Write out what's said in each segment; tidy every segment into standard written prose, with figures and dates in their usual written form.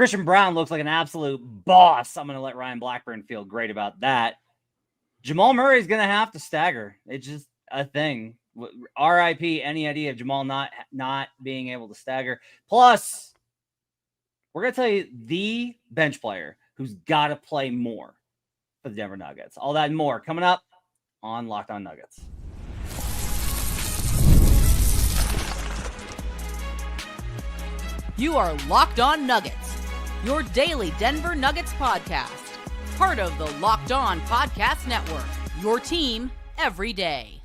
Christian Brown looks like an absolute boss. I'm going to let Ryan Blackburn feel great about that. Jamal Murray is going to have to stagger. It's just a thing. RIP, any idea of Jamal not being able to stagger. Plus, we're going to tell you the bench player who's got to play more for the Denver Nuggets. All that and more coming up on Locked On Nuggets. You are Locked On Nuggets, your daily Denver Nuggets podcast. Part of the Locked On Podcast Network, your team every day.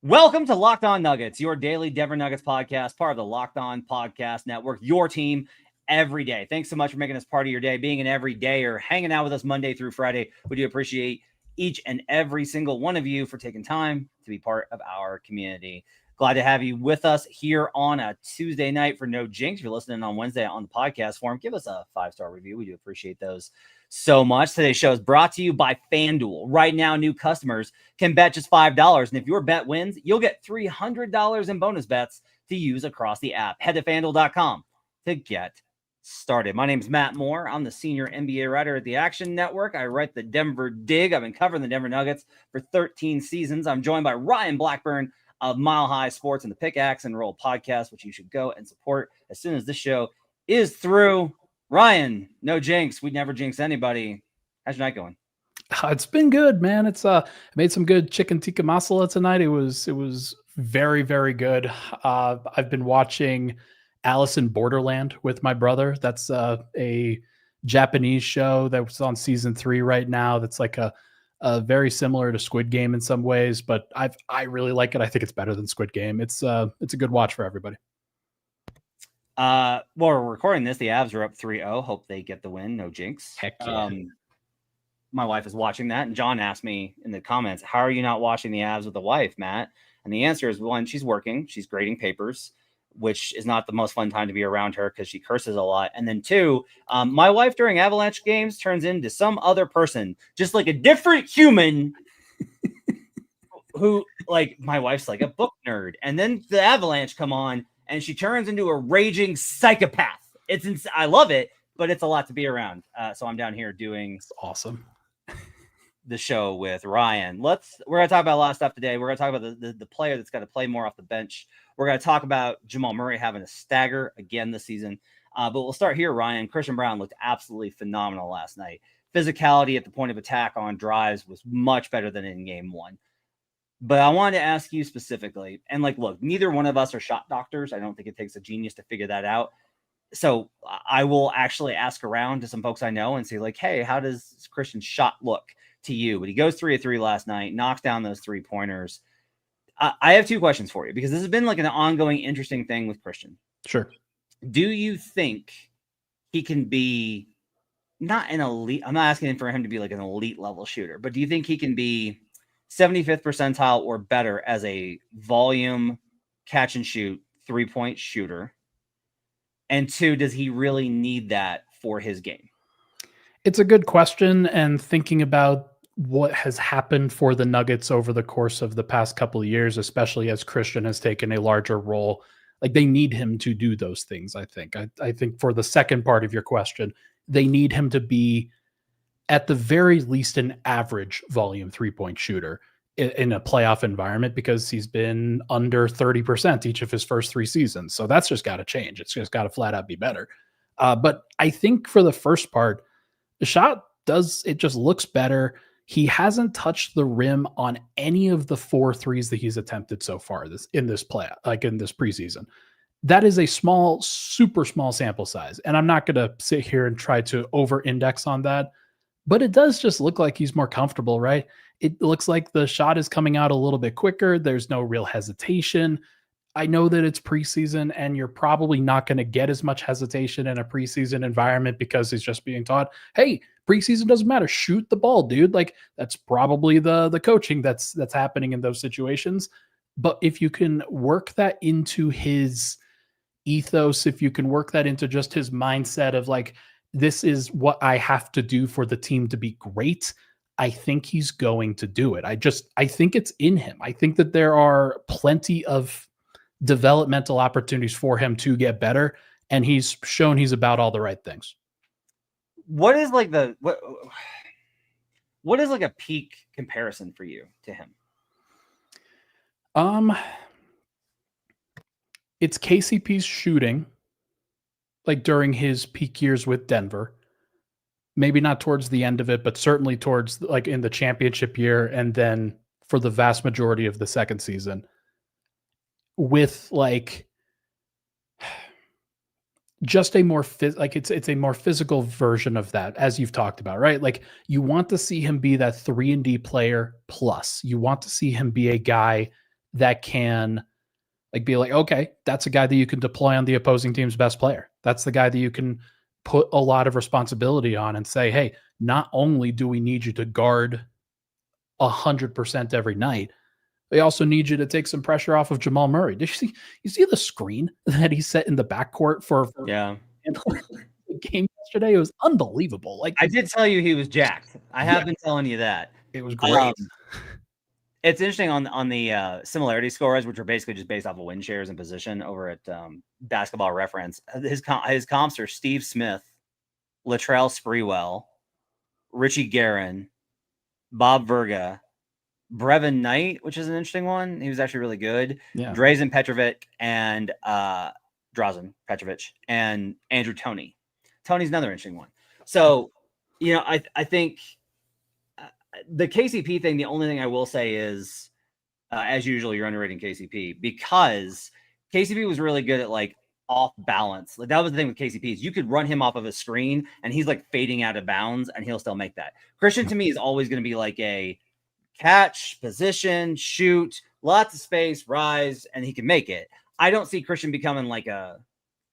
Welcome to Locked On Nuggets, your daily Denver Nuggets podcast, part of the Locked On Podcast Network, your team every day. Thanks so much for making us part of your day, being an everydayer, hanging out with us Monday through Friday. We do appreciate each and every single one of you for taking time to be part of our community. Glad to have you with us here on a Tuesday night for No Jinx. If you're listening on Wednesday on the podcast forum, give us a 5-star review. We do appreciate those so much. Today's show is brought to you by FanDuel. Right now, new customers can bet just $5. And if your bet wins, you'll get $300 in bonus bets to use across the app. Head to FanDuel.com to get started. My name is Matt Moore. I'm the senior NBA writer at the Action Network. I write the Denver Dig. I've been covering the Denver Nuggets for 13 seasons. I'm joined by Ryan Blackburn of Mile High Sports and the Pickaxe and Roll podcast, which you should go and support as soon as this show is through. Ryan, no jinx. We'd never jinx anybody. How's your night going? It's been good, man. It's made some good chicken tikka masala tonight. It was very, very good. I've been watching Alice in Borderland with my brother. That's a Japanese show that was on season 3 right now. That's like a very similar to Squid Game in some ways, but I really like it. I think it's better than Squid Game. It's a good watch for everybody. Well, we're recording this. The Avs are up 3-0. Hope they get the win. No jinx. Heck yeah. My wife is watching that, and John asked me in the comments, how are you not watching the Avs with the wife, Matt? And the answer is, one, she's working. She's grading papers, which is not the most fun time to be around her because she curses a lot. And then 2, my wife during Avalanche games turns into some other person, just like a different human who, like, my wife's like a book nerd. And then the Avalanche come on and she turns into a raging psychopath. I love it, but it's a lot to be around. So I'm down here doing It's awesome. the show with Ryan. We're going to talk about a lot of stuff today. We're going to talk about the player that's got to play more off the bench. We're going to talk about Jamal Murray having a stagger again this season. But we'll start here, Ryan. Christian Brown looked absolutely phenomenal last night. Physicality at the point of attack on drives was much better than in game 1. But I wanted to ask you specifically, and look, neither one of us are shot doctors. I don't think it takes a genius to figure that out. So I will actually ask around to some folks I know and say, hey, how does Christian's shot look to you? But he goes 3 of 3 last night, knocks down those 3-pointers. I have 2 questions for you because this has been an ongoing interesting thing with Christian. Sure. Do you think he can be not an elite? I'm not asking for him to be an elite level shooter, but do you think he can be 75th percentile or better as a volume catch and shoot 3-point shooter? And 2, does he really need that for his game? It's a good question. And thinking about what has happened for the Nuggets over the course of the past couple of years, especially as Christian has taken a larger role, they need him to do those things. I think for the second part of your question, they need him to be at the very least an average volume 3-point shooter in a playoff environment because he's been under 30% each of his first 3 seasons. So that's just got to change. It's just got to flat out be better. But I think for the first part, the shot just looks better. He hasn't touched the rim on any of the 4 threes that he's attempted so far in this in this preseason. That is a super small sample size. And I'm not going to sit here and try to over-index on that, but it does just look like he's more comfortable, right? It looks like the shot is coming out a little bit quicker. There's no real hesitation. I know that it's preseason and you're probably not going to get as much hesitation in a preseason environment because he's just being taught, hey, preseason doesn't matter. Shoot the ball, dude. That's probably the coaching that's happening in those situations. But if you can work that into his ethos, if you can work that into just his mindset of this is what I have to do for the team to be great, I think he's going to do it. I think it's in him. I think that there are plenty of developmental opportunities for him to get better. and he's shown he's about all the right things. What is like what is like a peak comparison for you to him? It's KCP's shooting, like during his peak years with Denver. Maybe not towards the end of it, but certainly towards like in the championship year, and then for the vast majority of the second season, with like just a more it's a more physical version of that, as you've talked about, right? Like you want to see him be that 3-and-D player plus. You want to see him be a guy that can like be like, okay, that's a guy that you can deploy on the opposing team's best player. That's the guy that you can put a lot of responsibility on and say, hey, not only do we need you to guard 100% every night, they also need you to take some pressure off of Jamal Murray. Did you see the screen that he set in the backcourt for Yeah. the game yesterday? It was unbelievable. Like I did tell you he was jacked. I have been telling you that. it was great. It's interesting on the similarity scores, which are basically just based off of win shares and position over at Basketball Reference. His comps are Steve Smith, Latrell Sprewell, Richie Guerin, Bob Verga, Brevin Knight, which is an interesting one. He was actually really good. Yeah. Drazen Petrovic and Drazen Petrovic and Andrew Toney. Tony's another interesting one. So, I think the KCP thing, the only thing I will say is, as usual, you're underrating KCP because KCP was really good at like off balance. Like that was the thing with KCP is you could run him off of a screen and he's like fading out of bounds and he'll still make that. Christian to me is always going to be like a catch, position, shoot, lots of space, rise, and he can make it. I don't see Christian becoming like a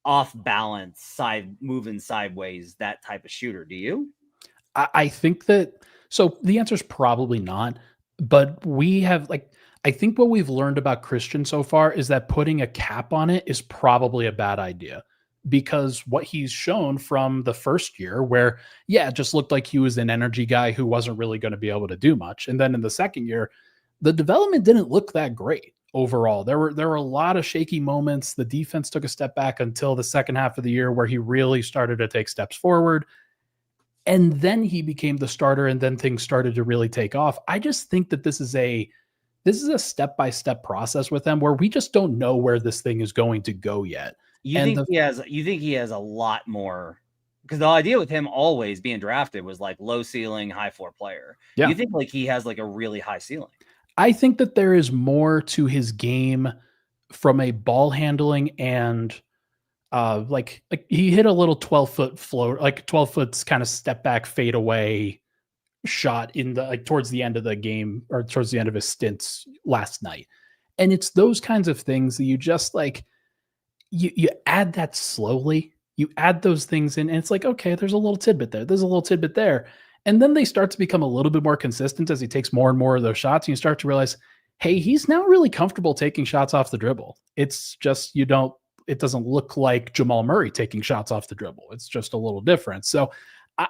off balance, side moving sideways, that type of shooter. Do you? I think that so the answer is probably not, but we have like I think what we've learned about Christian so far is that putting a cap on it is probably a bad idea because what he's shown from the first year where, yeah, it just looked like he was an energy guy who wasn't really going to be able to do much. And then in the second year, the development didn't look that great overall. There were a lot of shaky moments. The defense took a step back until the second half of the year where he really started to take steps forward. And then he became the starter and then things started to really take off. I just think that this is a step-by-step process with him where we just don't know where this thing is going to go yet. You think he has a lot more, because the idea with him always being drafted was like low ceiling, high floor player. Yeah. You think like he has like a really high ceiling? I think that there is more to his game from a ball handling and like he hit a little 12-foot float, like 12 foot kind of step back fade away shot in the like towards the end of the game or towards the end of his stints last night. And it's those kinds of things that you just like you add that slowly. You add those things in and it's like, okay, there's a little tidbit there. There's a little tidbit there. And then they start to become a little bit more consistent as he takes more and more of those shots. And you start to realize, hey, he's now really comfortable taking shots off the dribble. It's just it doesn't look like Jamal Murray taking shots off the dribble. It's just a little different. So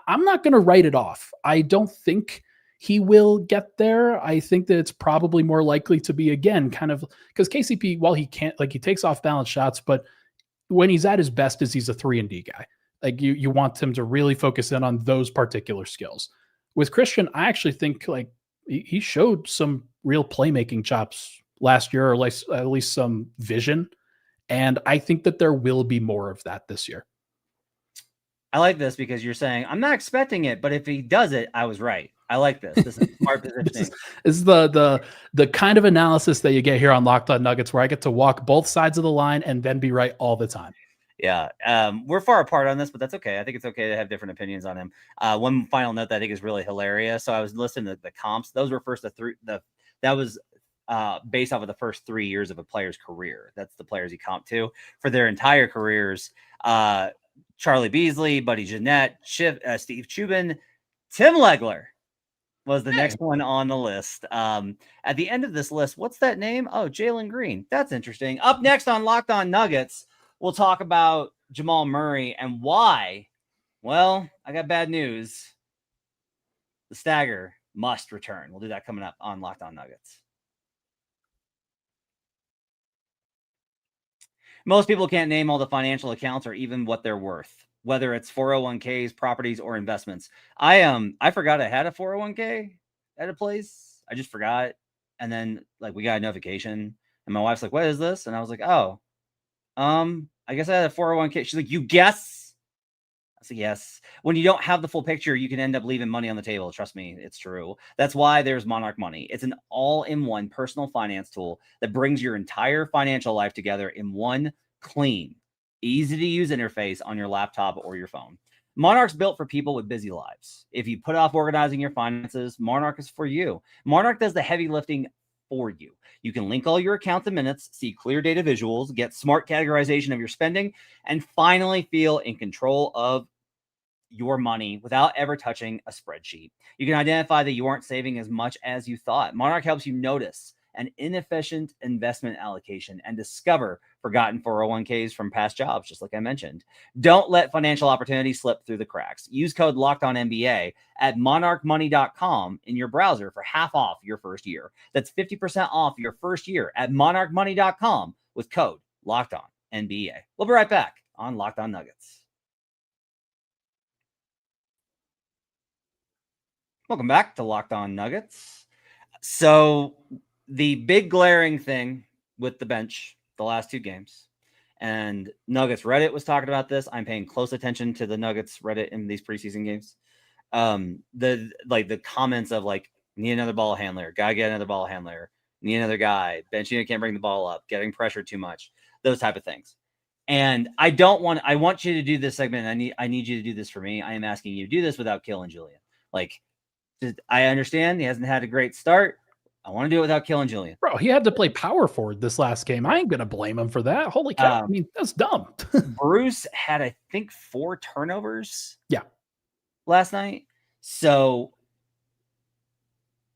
I'm not going to write it off. I don't think he will get there. I think that it's probably more likely to be, again, kind of because KCP, while he can't, like he takes off balance shots, but when he's at his best is he's a 3-and-D guy. Like you want him to really focus in on those particular skills. With Christian, I actually think like he showed some real playmaking chops last year, or like at least some vision. And I think that there will be more of that this year. I like this because you're saying I'm not expecting it, but if he does it, I was right. I like this. This is smart positioning. This is the kind of analysis that you get here on Locked On Nuggets, where I get to walk both sides of the line and then be right all the time. Yeah, we're far apart on this, but that's okay. I think it's okay to have different opinions on him. One final note that I think is really hilarious. So I was listening to the comps. Those were that was based off of the first 3 years of a player's career. That's the players he comped to for their entire careers. Charlie Beasley, Buddy Jeanette, Steve Chubin, Tim Legler was the next one on the list. At the end of this list, what's that name? Oh, Jalen Green. That's interesting. Up next on Locked On Nuggets, we'll talk about Jamal Murray and why. Well, I got bad news. The stagger must return. We'll do that coming up on Locked On Nuggets. Most people can't name all the financial accounts or even what they're worth, whether it's 401ks, properties, or investments. I forgot I had a 401k at a place. I just forgot. And then like we got a notification and my wife's like, "What is this?" And I was like, "Oh, I guess I had a 401k." She's like, "You guess?" I said, "Yes." When you don't have the full picture, you can end up leaving money on the table. Trust me, it's true. That's why there's Monarch Money. It's an all-in-one personal finance tool that brings your entire financial life together in one clean, easy-to-use interface on your laptop or your phone. Monarch's built for people with busy lives. If you put off organizing your finances, Monarch is for you. Monarch does the heavy lifting for you. You can link all your accounts and minutes, see clear data visuals, get smart categorization of your spending, and finally feel in control of your money without ever touching a spreadsheet. You can identify that you aren't saving as much as you thought. Monarch helps you notice an inefficient investment allocation and discover forgotten 401ks from past jobs, just like I mentioned. Don't let financial opportunities slip through the cracks. Use code LOCKEDONNBA at monarchmoney.com in your browser for half off your first year. That's 50% off your first year at monarchmoney.com with code LOCKEDONNBA. We'll be right back on Locked On Nuggets. Welcome back to Locked On Nuggets. So the big glaring thing with the bench the last two games, and Nuggets Reddit was talking about this. I'm paying close attention to the Nuggets Reddit in these preseason games. The comments of like, need another ball handler, gotta get another ball handler, need another guy, bench unit can't bring the ball up, getting pressured too much, those type of things. And I want you to do this segment. I need you to do this for me. I am asking you to do this without killing Julian. Like, I understand he hasn't had a great start. I want to do it without killing Julian. Bro, he had to play power forward this last game. I ain't going to blame him for that. Holy cow. I mean, that's dumb. Bruce had, I think, 4 turnovers. Yeah. Last night. So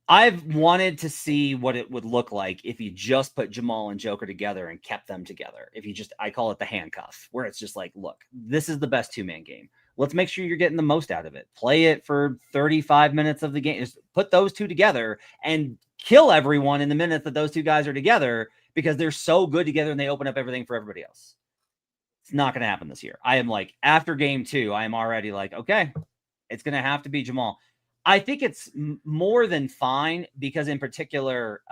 I've wanted to see what it would look like if you just put Jamal and Joker together and kept them together. If you just, I call it the handcuff, where it's just like, look, this is the best 2-man game. Let's make sure you're getting the most out of it. Play it for 35 minutes of the game. Just put those two together and kill everyone in the minutes that those two guys are together because they're so good together and they open up everything for everybody else. It's not going to happen this year. I am like, after game 2, I am already like, okay, it's going to have to be Jamal. I think it's more than fine because in particular,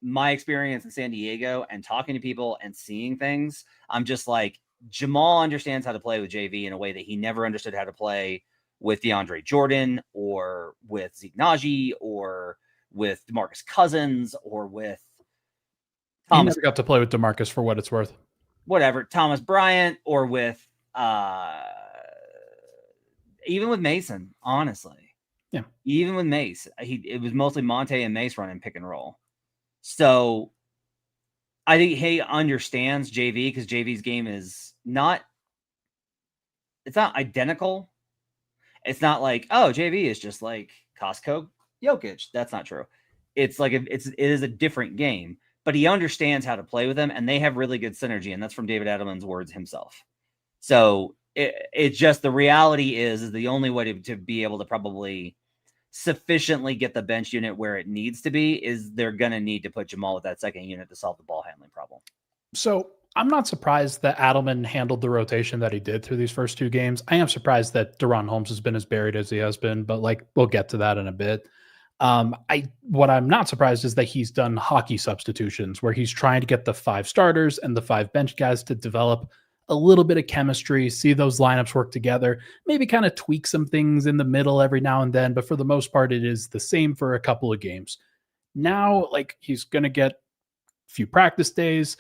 my experience in San Diego and talking to people and seeing things, I'm just like, Jamal understands how to play with JV in a way that he never understood how to play with DeAndre Jordan or with Zeke Naji or with DeMarcus Cousins or with Thomas. He never got to play with DeMarcus for what it's worth. Whatever. Thomas Bryant or with even with Mason, honestly. Yeah. Even with Mace. It was mostly Monte and Mace running pick and roll. So I think he understands JV because JV's game is it's not identical. It's not like, oh, JV is just like Costco Jokic. That's not true. It's like it is a different game, but he understands how to play with them, and they have really good synergy, and that's from David Edelman's words himself. So it's just the reality is the only way to be able to probably sufficiently get the bench unit where it needs to be is they're going to need to put Jamal with that second unit to solve the ball handling problem. So I'm not surprised that Adelman handled the rotation that he did through these first 2 games. I am surprised that DaRon Holmes has been as buried as he has been, but like we'll get to that in a bit. What I'm not surprised is that he's done hockey substitutions where he's trying to get the 5 starters and the 5 bench guys to develop a little bit of chemistry, see those lineups work together, maybe kind of tweak some things in the middle every now and then. But for the most part, it is the same for a couple of games. Now, like he's going to get a few practice days.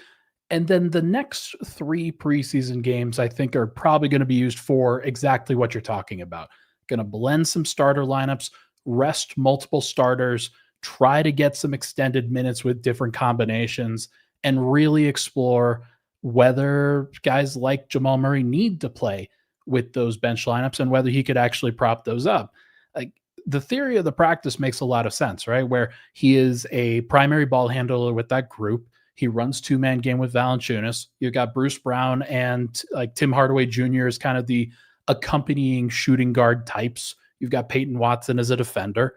And then the next 3 preseason games, I think, are probably going to be used for exactly what you're talking about. Going to blend some starter lineups, rest multiple starters, try to get some extended minutes with different combinations, and really explore whether guys like Jamal Murray need to play with those bench lineups and whether he could actually prop those up. Like the theory of the practice makes a lot of sense, right? Where he is a primary ball handler with that group. He runs 2-man game with Valanciunas. You've got Bruce Brown and like Tim Hardaway Jr. is kind of the accompanying shooting guard types. You've got Peyton Watson as a defender.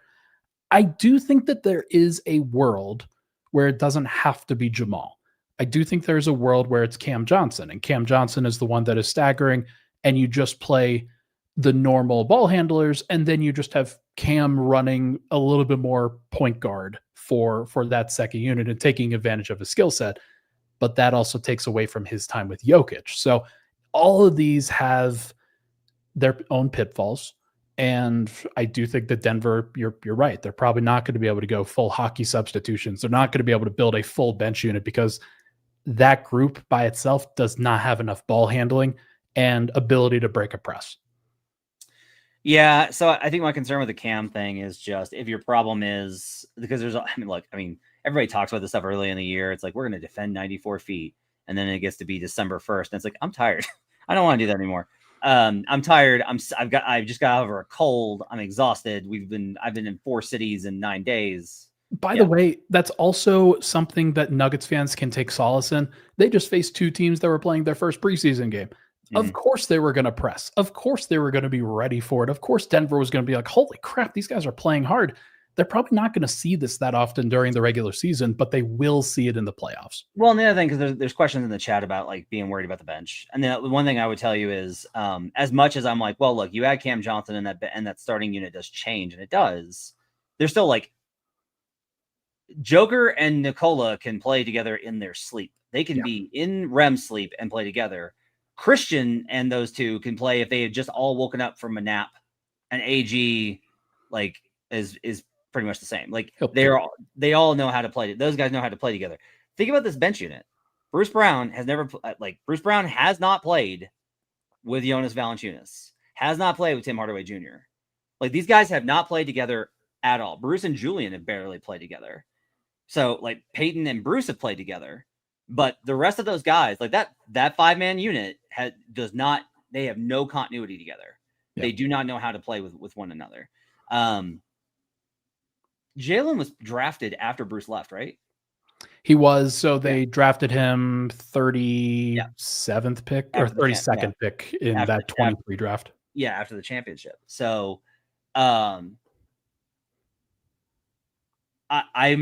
I do think that there is a world where it doesn't have to be Jamal. I do think there's a world where it's Cam Johnson, and Cam Johnson is the one that is staggering, and you just play the normal ball handlers, and then you just have Cam running a little bit more point guard for that second unit and taking advantage of his skill set. But that also takes away from his time with Jokic. So all of these have their own pitfalls. And I do think that Denver, you're right. They're probably not going to be able to go full hockey substitutions. They're not going to be able to build a full bench unit because that group by itself does not have enough ball handling and ability to break a press. Yeah, so I think my concern with the Cam thing is just if your problem is because everybody talks about this stuff early in the year. It's like we're going to defend 94 feet, and then it gets to be December 1st, and it's like I'm tired. I don't want to do that anymore. I'm tired. I've just got over a cold. I'm exhausted. I've been in 4 cities in 9 days. By the way, that's also something that Nuggets fans can take solace in. They just faced 2 teams that were playing their first preseason game. Of course they were going to press. Of course they were going to be ready for it. Of course Denver was going to be like, holy crap, these guys are playing hard. They're probably not going to see this that often during the regular season, but they will see it in the playoffs. Well, and the other thing, because there's questions in the chat about like being worried about the bench. And the one thing I would tell you is as much as I'm like, well, look, you add Cam Johnson and that starting unit does change, and it does. They're still like Joker and Nikola can play together in their sleep. They can be in REM sleep and play together. Christian and those two can play if they had just all woken up from a nap. And AG like is pretty much the same. Like they all know how to play. Those guys know how to play together. Think about this bench unit. Bruce Brown has not played with Jonas Valanciunas. Has not played with Tim Hardaway Jr. Like these guys have not played together at all. Bruce and Julian have barely played together. So like Peyton and Bruce have played together. But the rest of those guys, like that 5-man unit they have no continuity together. Yeah. They do not know how to play with one another. Jalen was drafted after Bruce left, right? He was. So they drafted him 37th pick or 32nd pick in that 23 draft. Yeah, after the championship. So I'm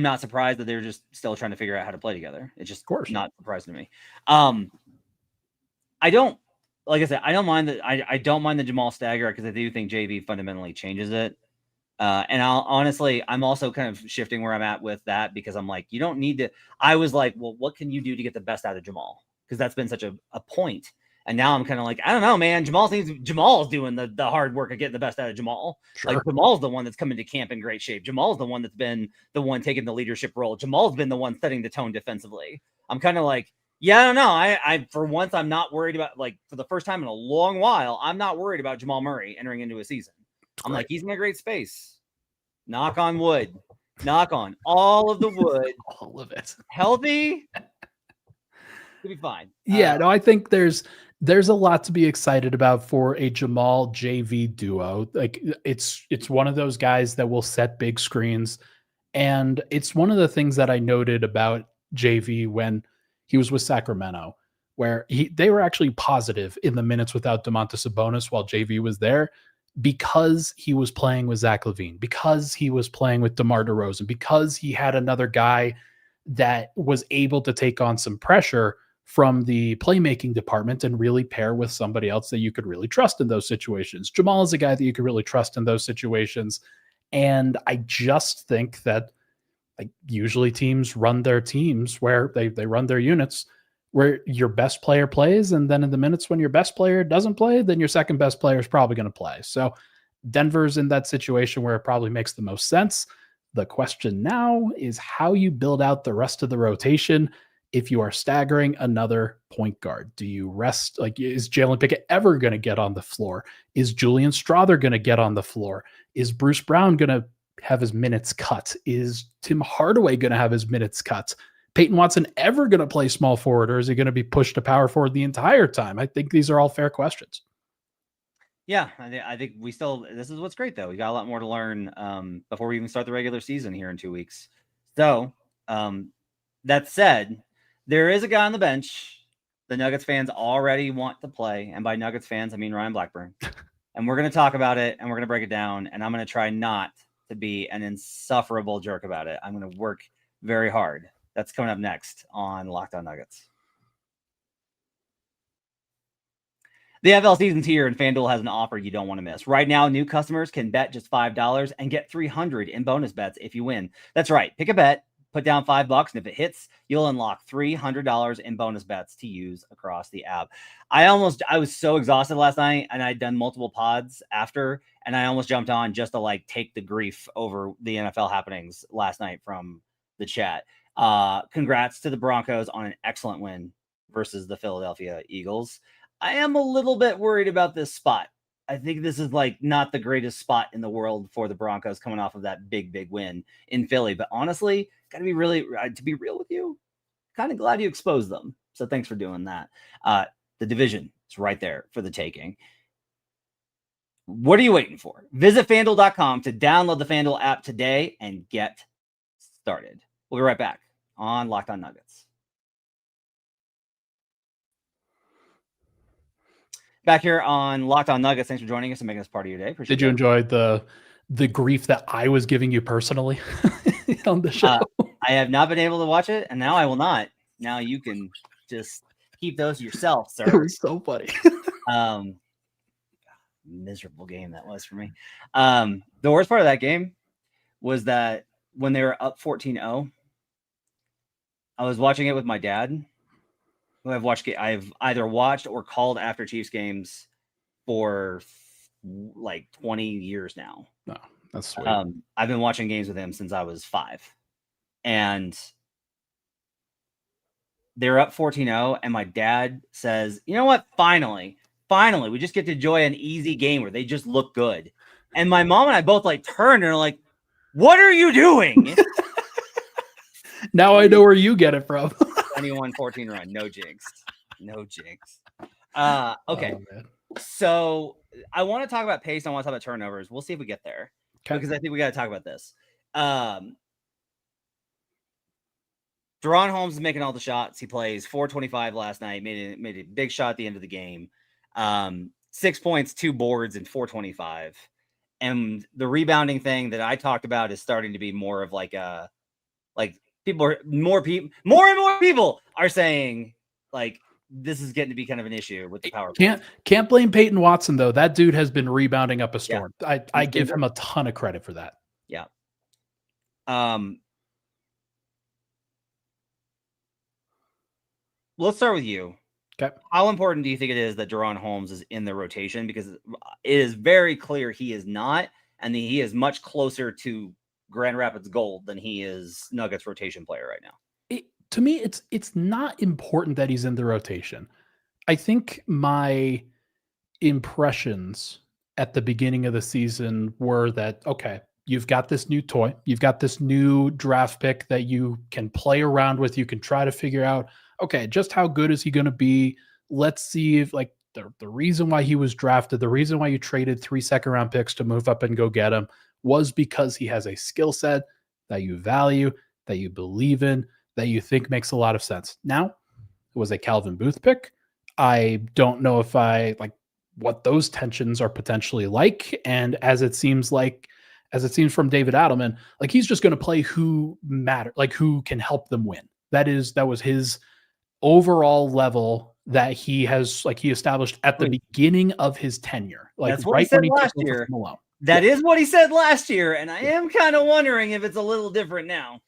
not surprised that they're just still trying to figure out how to play together. It's just not surprising to me. I don't mind that. I don't mind the Jamal stagger because I do think JV fundamentally changes it. And I'm also kind of shifting where I'm at with that because I'm like, you don't need to. I was like, well, what can you do to get the best out of Jamal? Because that's been such a point. And now I'm kind of like, I don't know, man. Jamal's doing the hard work of getting the best out of Jamal. Sure. Like Jamal's the one that's coming to camp in great shape. Jamal's the one that's been the one taking the leadership role. Jamal's been the one setting the tone defensively. I'm kind of like, yeah, I don't know. I for once, I'm not worried about, like, for the first time in a long while, I'm not worried about Jamal Murray entering into a season. I'm like, he's in a great space. Knock on wood. Knock on all of the wood. All of it. Healthy. He'll be fine. Yeah, no, I think there's a lot to be excited about for a Jamal JV duo. Like it's one of those guys that will set big screens. And it's one of the things that I noted about JV when he was with Sacramento, where they were actually positive in the minutes without Domantas Sabonis while JV was there because he was playing with Zach LaVine, because he was playing with DeMar DeRozan, because he had another guy that was able to take on some pressure from the playmaking department and really pair with somebody else that you could really trust in those situations. Jamal is a guy that you could really trust in those situations. And I just think that, like, usually teams run their teams where they run their units where your best player plays. And then in the minutes when your best player doesn't play, then your second best player is probably going to play. So Denver's in that situation where it probably makes the most sense. The question now is how you build out the rest of the rotation. If you are staggering another point guard, do you rest? Like, is Jalen Pickett ever going to get on the floor? Is Julian Strawther going to get on the floor? Is Bruce Brown going to have his minutes cut? Is Tim Hardaway going to have his minutes cut? Peyton Watson ever going to play small forward, or is he going to be pushed to power forward the entire time? I think these are all fair questions. Yeah, I think this is what's great, though. We got a lot more to learn before we even start the regular season here in 2 weeks. So that said, there is a guy on the bench the Nuggets fans already want to play. And by Nuggets fans, I mean Ryan Blackburn. And we're going to talk about it and we're going to break it down. And I'm going to try not to be an insufferable jerk about it. I'm going to work very hard That's coming up next on Locked On Nuggets. The NFL season's here, and FanDuel has an offer you don't want to miss. Right now, new customers can bet just $5 and get $300 in bonus bets if you win. That's right. Pick a bet, put down $5, and if it hits, you'll unlock $300 in bonus bets to use across the app. I was so exhausted last night, and I'd done multiple pods after, and I almost jumped on just to like take the grief over the NFL happenings last night from the chat. Congrats to the Broncos on an excellent win versus the Philadelphia Eagles. I am a little bit worried about this spot. I think this is like not the greatest spot in the world for the Broncos coming off of that big win in Philly. But honestly, gotta be really, to be real with you, kind of glad you exposed them. So thanks for doing that. The division is right there for the taking. What are you waiting for? Visit FanDuel.com to download the FanDuel app today and get started. We'll be right back on Locked On Nuggets. Back here on Locked On Nuggets. Thanks for joining us and making us part of your day. Appreciate Did you enjoy the grief that I was giving you personally on the show? I have not been able to watch it, and now I will not. Now you can just keep those yourself, sir. It was so funny. Miserable game that was for me. The worst part of that game was that when they were up 14-0, I was watching it with my dad, who I've either watched or called after Chiefs games for like 20 years now. No, that's sweet. I've been watching games with him since I was 5. And they're up 14-0, and my dad says, you know what? Finally, we just get to enjoy an easy game where they just look good. And my mom and I both like turned and are like, what are you doing? Now I know where you get it from. 21-14 run. No jinx. Okay. So I want to talk about pace. I want to talk about turnovers. We'll see if we get there. Okay. Because I think we got to talk about this. DaRon Holmes is making all the shots. He plays 425 last night. Made a big shot at the end of the game. 6 points, 2 boards, and 425. And the rebounding thing that I talked about is starting to be more of like a more and more people are saying like this is getting to be kind of an issue with the power. Can't blame Peyton Watson though. That dude has been rebounding up a storm. Yeah. I give him a ton of credit for that. Yeah. Let's start with you. Okay. How important do you think it is that DaRon Holmes is in the rotation? Because it is very clear he is not, and he is much closer to Grand Rapids Gold than he is Nuggets rotation player right now. To me, it's not important that he's in the rotation. I think my impressions at the beginning of the season were that, okay, you've got this new toy, you've got this new draft pick that you can play around with, you can try to figure out, okay, just how good is he going to be? Let's see if like the reason why he was drafted, the reason why you traded 3 second-round picks to move up and go get him was because he has a skill set that you value, that you believe in, that you think makes a lot of sense. Now, it was a Calvin Booth pick. I don't know if I like what those tensions are potentially like. And as it seems from David Adelman, like he's just going to play who matter, like who can help them win. That was his overall level that he established at the beginning of his tenure. Like that's what he said last year. That is what he said last year, and I am kind of wondering if it's a little different now.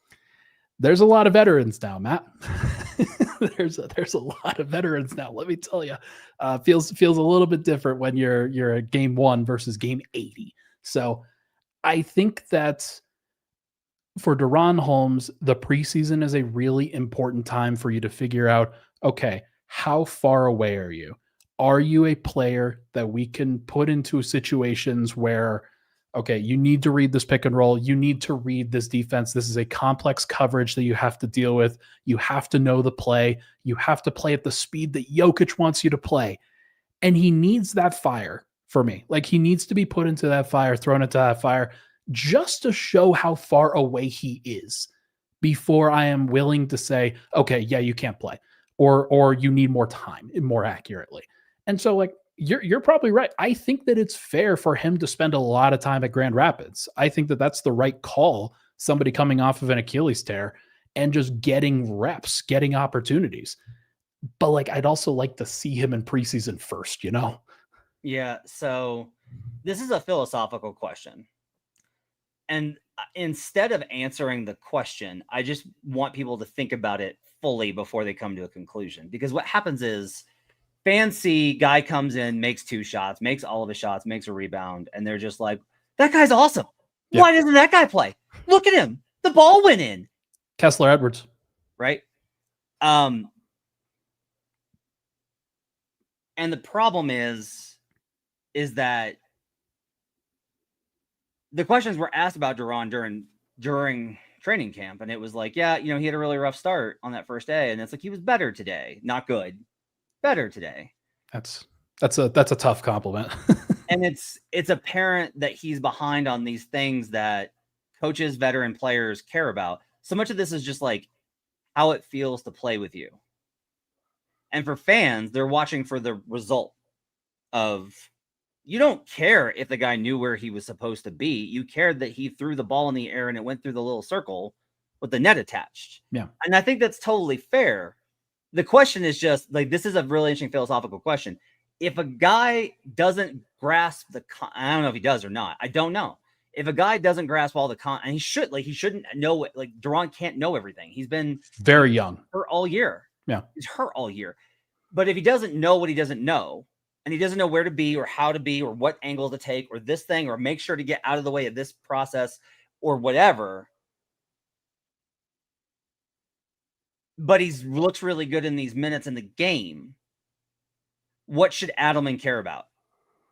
There's a lot of veterans now, Matt. there's a lot of veterans now. Let me tell you, feels a little bit different when you're at game 1 versus game 80. So I think that for DaRon Holmes, the preseason is a really important time for you to figure out, okay, how far away are you? Are you a player that we can put into situations where, okay, you need to read this pick and roll. You need to read this defense. This is a complex coverage that you have to deal with. You have to know the play. You have to play at the speed that Jokic wants you to play. And he needs that fire for me. Like he needs to be put into that fire, thrown into that fire just to show how far away he is before I am willing to say, okay, yeah, you can't play or you need more time, more accurately. And so like, you're probably right. I think that it's fair for him to spend a lot of time at Grand Rapids. I think that that's the right call. Somebody coming off of an Achilles tear. and just getting reps, getting opportunities. But like, I'd also like to see him in preseason first, you know? Yeah. So this is a philosophical question. And instead of answering the question, I just want people to think about it fully before they come to a conclusion. Because what happens is fans see guy comes in, makes 2 shots, makes all of his shots, makes a rebound, and they're just like, that guy's awesome. Yeah. Why doesn't that guy play? Look at him. The ball went in. Kessler Edwards. Right? And the problem is that the questions were asked about DaRon during training camp, and it was like, yeah, you know, he had a really rough start on that first day, and it's like he was better today, not good, better today. That's a tough compliment. And it's apparent that he's behind on these things that coaches, veteran players care about. So much of this is just like how it feels to play with you. And for fans, they're watching for the result of, you don't care if the guy knew where he was supposed to be. You cared that he threw the ball in the air and it went through the little circle with the net attached. Yeah. And I think that's totally fair. The question is just like, this is a really interesting philosophical question. If a guy doesn't grasp I don't know if he does or not. I don't know. If a guy doesn't grasp all the and he shouldn't know it. Like DaRon can't know everything. He's been very young. Hurt all year. Yeah. He's hurt all year. But if he doesn't know what he doesn't know, and he doesn't know where to be or how to be or what angle to take or this thing or make sure to get out of the way of this process or whatever, but he looks really good in these minutes in the game, what should Adelman care about?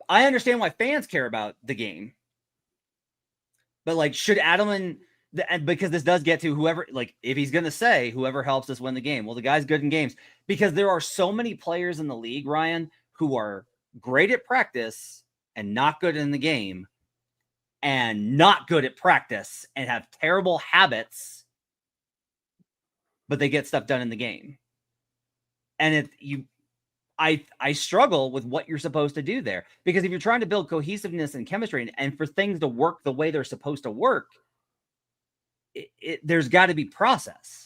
I understand why fans care about the game, but like, should Adelman, because this does get to whoever, like if he's going to say whoever helps us win the game, well, the guy's good in games, because there are so many players in the league, Ryan, who are great at practice and not good in the game, and not good at practice and have terrible habits, but they get stuff done in the game. And I struggle with what you're supposed to do there, because if you're trying to build cohesiveness and chemistry and for things to work the way they're supposed to work, there's got to be process.